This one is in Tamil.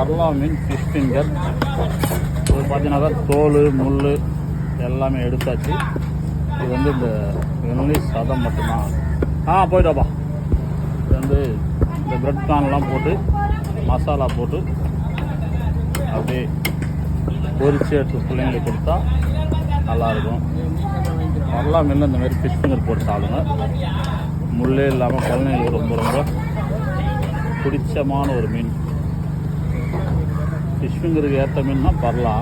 பர்லா மீன் ஃபிஷ் ஃபிங்கர். இது பார்த்தீங்கன்னாக்கா தோல் முள் எல்லாமே எடுத்தாச்சு. இது வந்து இந்த வெள்ளி சதம் மட்டும்தான். போய்டாப்பா. இது வந்து இந்த பிரெட் கார்ன்லாம் போட்டு மசாலா போட்டு அப்படியே பொரிச்சு எடுத்து பிள்ளைங்களுக்கு கொடுத்தா நல்லாயிருக்கும். பர்லா மீனில் இந்த மாதிரி ஃபிஷ் ஃபிங்கர் போட்டு சாப்பிடுங்க. முள்ளே இல்லாமல் குழந்தைங்களுக்கு ரொம்ப ரொம்ப பிடிச்சமான ஒரு மீன். ஃபிஷ் ஃபிங்கருக்கு ஏற்ற மீன்னா பர்லா.